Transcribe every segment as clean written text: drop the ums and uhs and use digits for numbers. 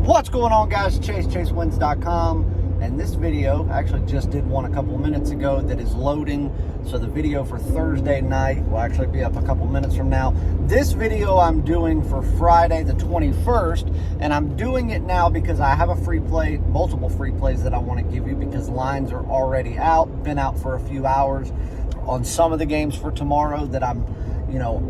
What's going on, guys? ChaseWins.com, and this video, I actually just did one a couple minutes ago that is loading, so the video for Thursday night will actually be up a couple minutes from now. This video I'm doing for Friday the 21st, and I'm doing it now because I have a free play, multiple free plays that I want to give you because lines are already out, been out for a few hours on some of the games for tomorrow that I'm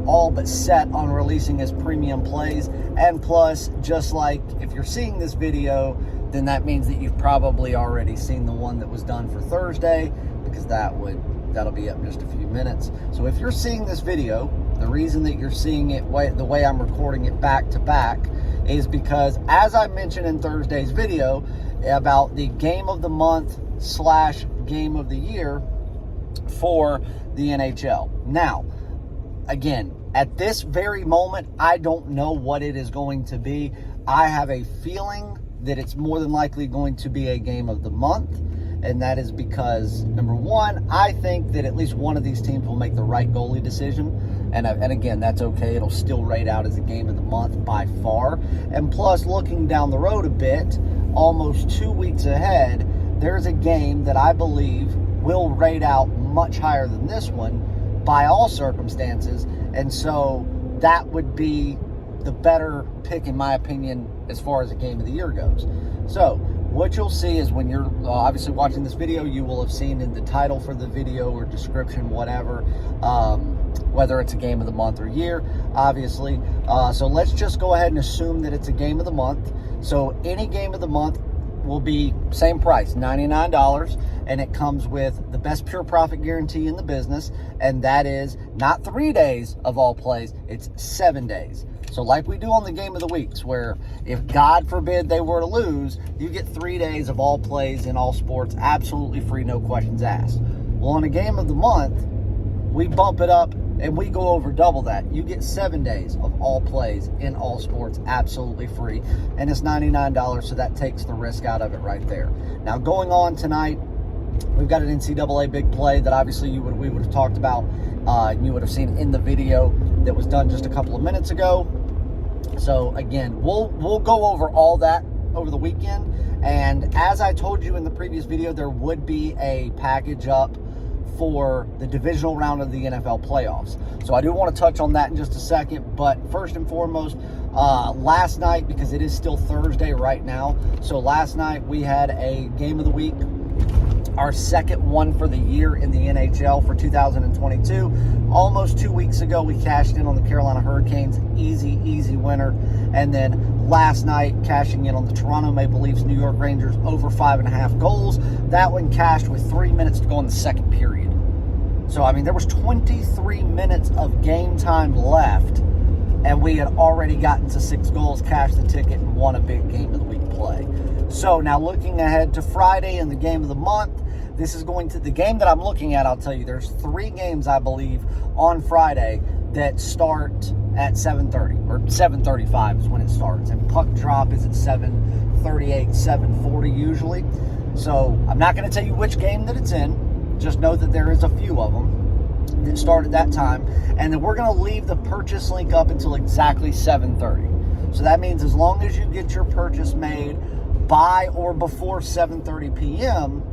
all but set on releasing as premium plays. And plus, just like if you're seeing this video, then that means that you've probably already seen the one that was done for Thursday, because that'll be up in just a few minutes. So if you're seeing this video, the reason that you're seeing it the way I'm recording it back to back is because, as I mentioned in Thursday's video about the game of the month / game of the year for the NHL. Now, again, at this very moment, I don't know what it is going to be. I have a feeling that it's more than likely going to be a game of the month, and that is because, number one, I think that at least one of these teams will make the right goalie decision, and again, that's okay. It'll still rate out as a game of the month by far. And plus, looking down the road a bit, almost 2 weeks ahead, there's a game that I believe will rate out much higher than this one by all circumstances, and so that would be the better pick, in my opinion, as far as the game of the year goes. So what you'll see is, when you're obviously watching this video, you will have seen in the title for the video or description, whatever, whether it's a game of the month or year, obviously. So let's just go ahead and assume that it's a game of the month. So any game of the month will be same price, $99, and it comes with the best pure profit guarantee in the business, and that is not 3 days of all plays, it's 7 days. So like we do on the game of the weeks, where if God forbid they were to lose, you get 3 days of all plays in all sports, absolutely free, no questions asked. Well, in a game of the month, we bump it up and we go over double that. You get 7 days of all plays in all sports, absolutely free. And it's $99, so that takes the risk out of it right there. Now, going on tonight, we've got an NCAA big play that obviously we would have talked about. You would have seen in the video that was done just a couple of minutes ago. So again, we'll go over all that over the weekend. And as I told you in the previous video, there would be a package up for the divisional round of the NFL playoffs. So I do want to touch on that in just a second, but first and foremost, last night, because it is still Thursday right now, so last night we had a game of the week, our second one for the year in the NHL for 2022. Almost 2 weeks ago, we cashed in on the Carolina Hurricanes, easy winner. And then last night, cashing in on the Toronto Maple Leafs, New York Rangers, over 5.5 goals. That one cashed with 3 minutes to go in the second period. So, I mean, there was 23 minutes of game time left, and we had already gotten to 6 goals, cashed the ticket, and won a big game of the week play. So now, looking ahead to Friday and the game of the month, this is going to the game that I'm looking at. I'll tell you, there's 3 games, I believe, on Friday that start at 7:30 or 7:35 is when it starts, and puck drop is at 7:38, 7:40 usually. So I'm not going to tell you which game that it's in. Just know that there is a few of them that start at that time, and then we're going to leave the purchase link up until exactly 7:30. So that means as long as you get your purchase made by or before 7:30 p.m.,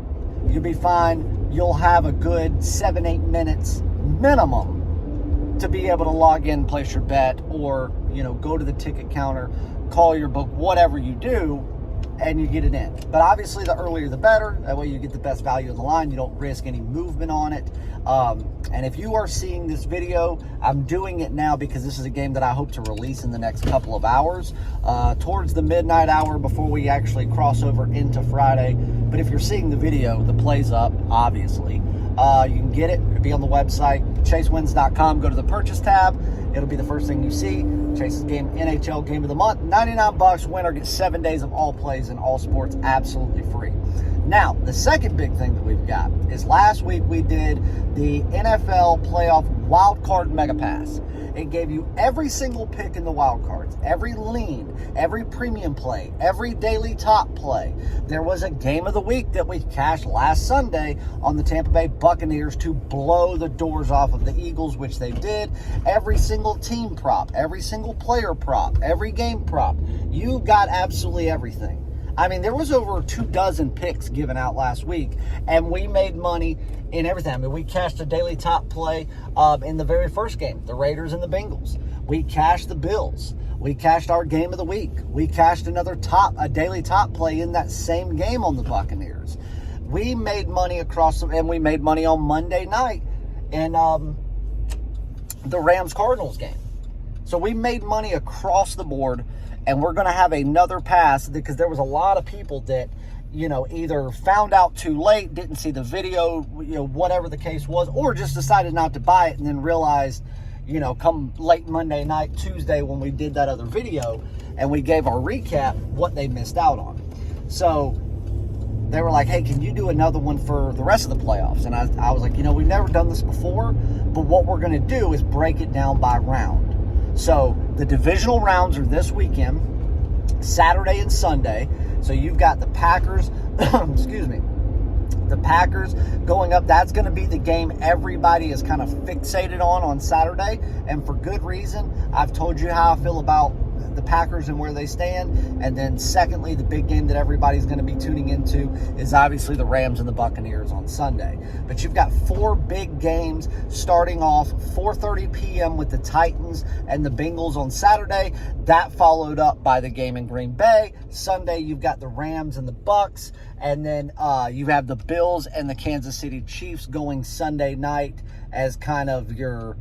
you'll be fine. You'll have a good 7-8 minutes minimum to be able to log in, place your bet, or go to the ticket counter, call your book, whatever you do, and you get it in. But obviously, the earlier the better. That way you get the best value of the line. You don't risk any movement on it. And if you are seeing this video, I'm doing it now because this is a game that I hope to release in the next couple of hours, towards the midnight hour before we actually cross over into Friday. But if you're seeing the video, the play's up, obviously. You can get it. It'll be on the website, ChaseWins.com. Go to the purchase tab. It'll be the first thing you see. Chase's game, NHL game of the month, $99. Winner gets 7 days of all plays in all sports, absolutely free. Now, the second big thing that we've got is last week we did the NFL playoff wild card mega pass. It gave you every single pick in the wild cards, every lean, every premium play, every daily top play. There was a game of the week that we cashed last Sunday on the Tampa Bay Buccaneers to blow the doors off of the Eagles, which they did. Every single team prop, every single player prop, every game prop. You got absolutely everything. I mean, there was over 24 picks given out last week, and we made money in everything. I mean, we cashed a daily top play in the very first game, the Raiders and the Bengals. We cashed the Bills. We cashed our game of the week. We cashed a daily top play in that same game on the Buccaneers. We made money and we made money on Monday night in the Rams-Cardinals game. So we made money across the board. And we're going to have another pass because there was a lot of people that, either found out too late, didn't see the video, whatever the case was, or just decided not to buy it and then realized, come late Monday night, Tuesday, when we did that other video and we gave our recap, what they missed out on. So they were like, hey, can you do another one for the rest of the playoffs? And I was like, we've never done this before, but what we're going to do is break it down by round. So the divisional rounds are this weekend, Saturday and Sunday. So you've got the Packers, the Packers going up. That's going to be the game everybody is kind of fixated on Saturday. And for good reason. I've told you how I feel about the Packers and where they stand. And then secondly, the big game that everybody's going to be tuning into is obviously the Rams and the Buccaneers on Sunday. But you've got 4 big games starting off 4:30 p.m. with the Titans and the Bengals on Saturday. That followed up by the game in Green Bay. Sunday, you've got the Rams and the Bucs. And then you have the Bills and the Kansas City Chiefs going Sunday night as kind of your,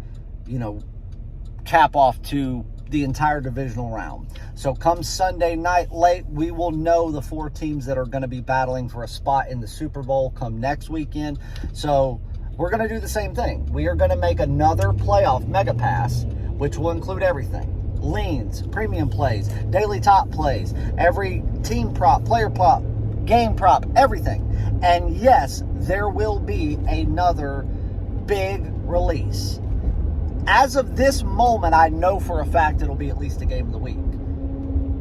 cap off to the entire divisional round. So come Sunday night late, we will know the 4 teams that are going to be battling for a spot in the Super Bowl come next weekend. So we're going to do the same thing. We are going to make another playoff mega pass, which will include everything. Leans, premium plays, daily top plays, every team prop, player prop, game prop, everything. And yes, there will be another big release. As of this moment, I know for a fact it'll be at least a game of the week.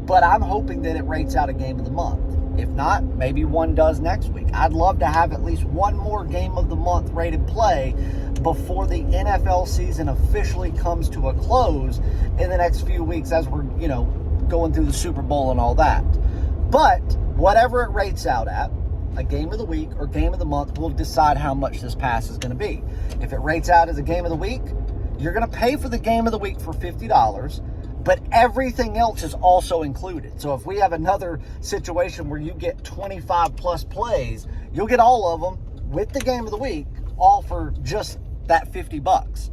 But I'm hoping that it rates out a game of the month. If not, maybe one does next week. I'd love to have at least one more game of the month rated play before the NFL season officially comes to a close in the next few weeks as we're, going through the Super Bowl and all that. But whatever it rates out at, a game of the week or game of the month will decide how much this pass is going to be. If it rates out as a game of the week, you're going to pay for the game of the week for $50, but everything else is also included. So if we have another situation where you get 25 plus plays, you'll get all of them with the game of the week, all for just that $50.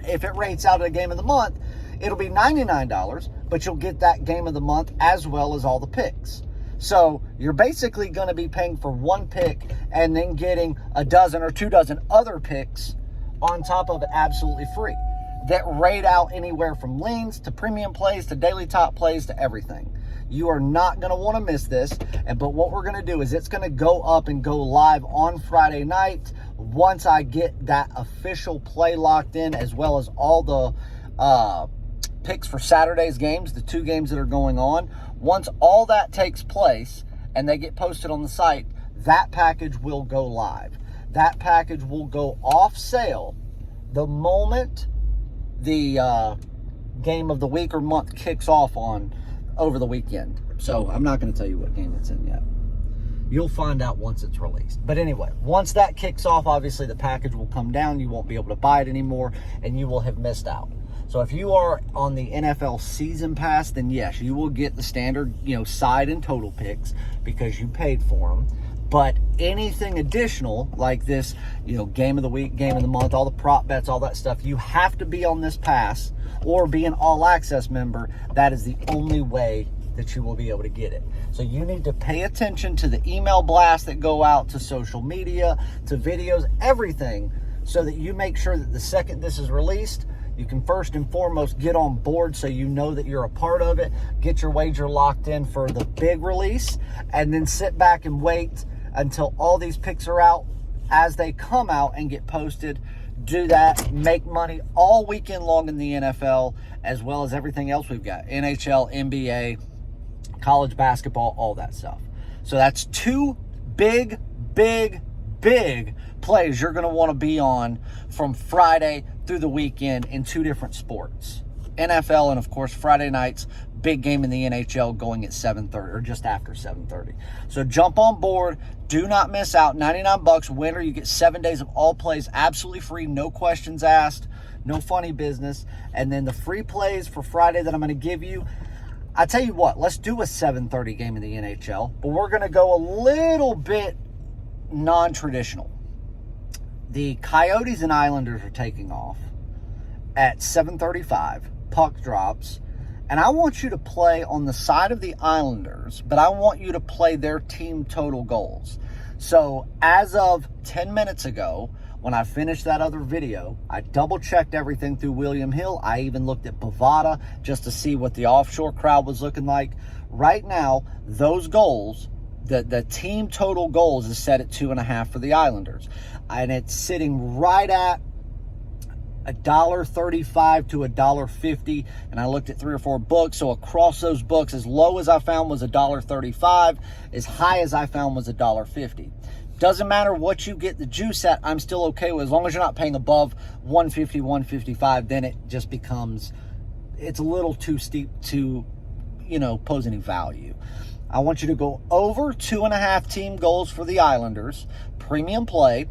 If it rates out at a game of the month, it'll be $99, but you'll get that game of the month as well as all the picks. So you're basically going to be paying for one pick and then getting a dozen or 24 other picks on top of it absolutely free that rate out anywhere from leans to premium plays to daily top plays to everything. You are not going to want to miss this. But what we're going to do is it's going to go up and go live on Friday night once I get that official play locked in, as well as all the picks for Saturday's games, the 2 games that are going on. Once all that takes place and they get posted on the site, that package will go live. That package will go off sale the moment the game of the week or month kicks off on over the weekend. So I'm not going to tell you what game it's in yet. You'll find out once it's released. But anyway, once that kicks off, obviously the package will come down. You won't be able to buy it anymore, and you will have missed out. So if you are on the NFL season pass, then yes, you will get the standard, side and total picks because you paid for them. But anything additional like this, game of the week, game of the month, all the prop bets, all that stuff, you have to be on this pass or be an all access member. That is the only way that you will be able to get it. So you need to pay attention to the email blasts that go out, to social media, to videos, everything, so that you make sure that the second this is released, you can first and foremost get on board so you know that you're a part of it, get your wager locked in for the big release, and then sit back and wait until all these picks are out. As they come out and get posted, Do that. Make money all weekend long in the NFL, as well as everything else we've got. NHL, NBA, college basketball, all that stuff. So that's two big plays you're going to want to be on from Friday through the weekend in two different sports. NFL and, of course, Friday nights, big game in the NHL going at 7:30 or just after 7:30. So jump on board. Do not miss out. $99 winner. You get 7 days of all plays absolutely free. No questions asked. No funny business. And then the free plays for Friday that I'm going to give you. I tell you what, let's do a 7:30 game in the NHL, but we're going to go a little bit non-traditional. The Coyotes and Islanders are taking off at 7:35. Puck drops. And I want you to play on the side of the Islanders, but I want you to play their team total goals. So as of 10 minutes ago, when I finished that other video, I double-checked everything through William Hill. I even looked at Bovada just to see what the offshore crowd was looking like. Right now, those goals, the team total goals is set at 2.5 for the Islanders. And it's sitting right at $1.35 to $1.50, and I looked at 3 or 4 books. So across those books, as low as I found was $1.35, as high as I found was $1.50. Doesn't matter what you get the juice at, I'm still okay with, as long as you're not paying above $1.50, $1.55. Then it just becomes, it's a little too steep to, pose any value. I want you to go over 2.5 team goals for the Islanders, premium play.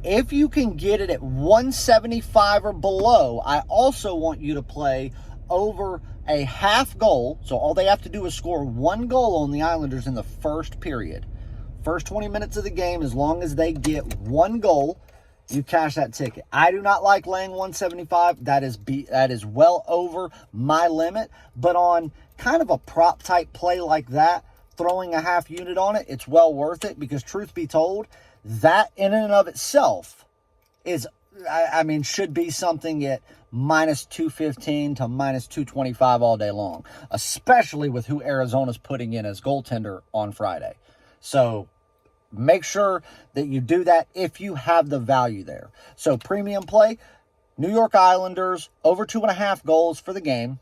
If you can get it at 175 or below, I also want you to play over a half goal. So all they have to do is score 1 goal on the Islanders in the first period. First 20 minutes of the game, as long as they get 1 goal, you cash that ticket. I do not like laying 175. That is well over my limit. But on kind of a prop type play like that, throwing a half unit on it, it's well worth it, because truth be told, that in and of itself is, should be something at minus 215 to minus 225 all day long, especially with who Arizona's putting in as goaltender on Friday. So make sure that you do that if you have the value there. So premium play, New York Islanders, over 2.5 goals for the game.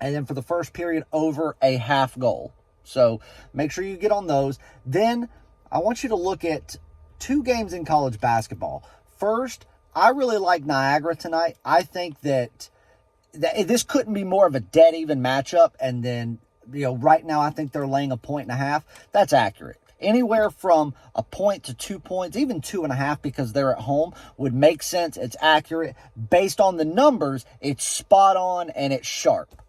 And then for the first period, over a half goal. So make sure you get on those. Then I want you to look at 2 games in college basketball. First, I really like Niagara tonight. I think that this couldn't be more of a dead even matchup. And then, right now I think they're laying 1.5. That's accurate. Anywhere from 1 point to 2 points, even 2.5, because they're at home, would make sense. It's accurate. Based on the numbers, it's spot on and it's sharp.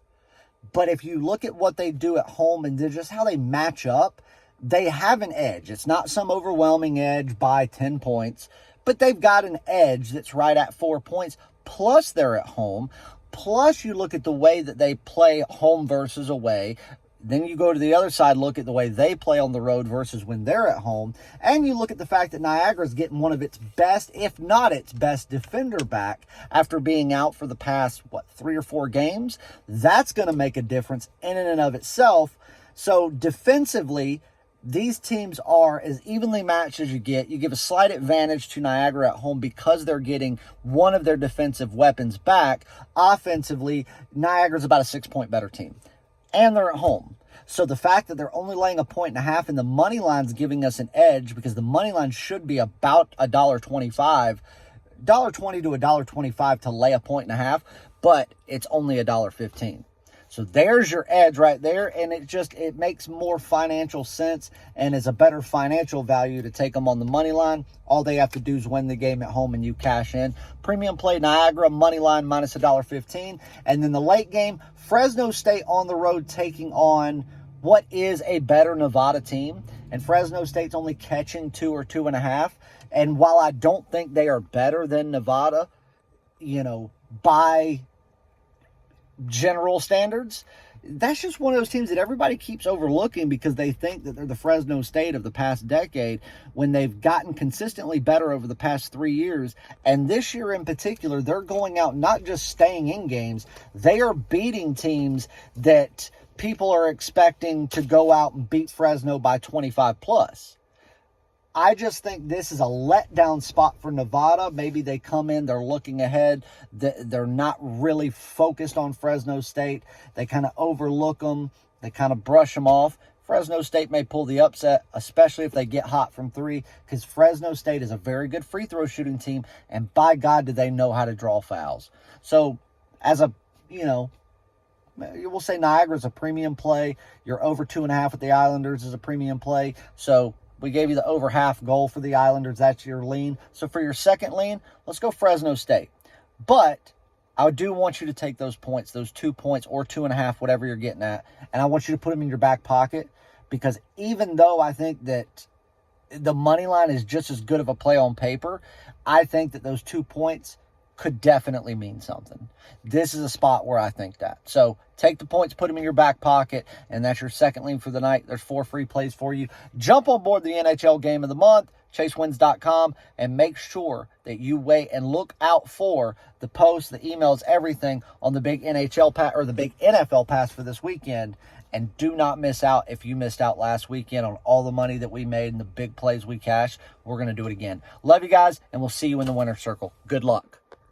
But if you look at what they do at home and just how they match up, they have an edge. It's not some overwhelming edge by 10 points, but they've got an edge that's right at 4 points. Plus they're at home. Plus you look at the way that they play home versus away. Then you go to the other side, look at the way they play on the road versus when they're at home. And you look at the fact that Niagara's getting one of its best, if not its best, defender back after being out for the past, 3 or 4 games. That's going to make a difference in and of itself. So defensively, these teams are as evenly matched as you get. You give a slight advantage to Niagara at home because they're getting one of their defensive weapons back. Offensively, Niagara's about a 6-point better team. And they're at home. So the fact that they're only laying 1.5 and the money line's giving us an edge, because the money line should be about $1.25, $1.20 to $1.25 to lay 1.5, but it's only $1.15. So there's your edge right there, and it makes more financial sense and is a better financial value to take them on the money line. All they have to do is win the game at home and you cash in. Premium play Niagara, money line minus $1.15. And then the late game, Fresno State on the road taking on what is a better Nevada team. And Fresno State's only catching 2 or 2.5. And while I don't think they are better than Nevada, by general standards, that's just one of those teams that everybody keeps overlooking because they think that they're the Fresno State of the past decade, when they've gotten consistently better over the past 3 years. And this year in particular, they're going out not just staying in games, they are beating teams that people are expecting to go out and beat Fresno by 25 plus. I just think this is a letdown spot for Nevada. Maybe they come in, they're looking ahead. They're not really focused on Fresno State. They kind of overlook them. They kind of brush them off. Fresno State may pull the upset, especially if they get hot from three, because Fresno State is a very good free throw shooting team, and by God, do they know how to draw fouls. So, as a, we'll say Niagara's a premium play. Your over 2.5 with the Islanders is a premium play. So, we gave you the over half goal for the Islanders. That's your lean. So, for your second lean, let's go Fresno State. But I do want you to take those points, those 2 points or 2.5, whatever you're getting at, and I want you to put them in your back pocket, because even though I think that the money line is just as good of a play on paper, I think that those 2 points could definitely mean something. This is a spot where I think that. So take the points, put them in your back pocket, and that's your second lean for the night. There's 4 free plays for you. Jump on board the NHL Game of the Month, chasewins.com, and make sure that you wait and look out for the posts, the emails, everything on the big NHL pass or the big NFL pass for this weekend. And do not miss out. If you missed out last weekend on all the money that we made and the big plays we cashed, we're going to do it again. Love you guys, and we'll see you in the winner's circle. Good luck.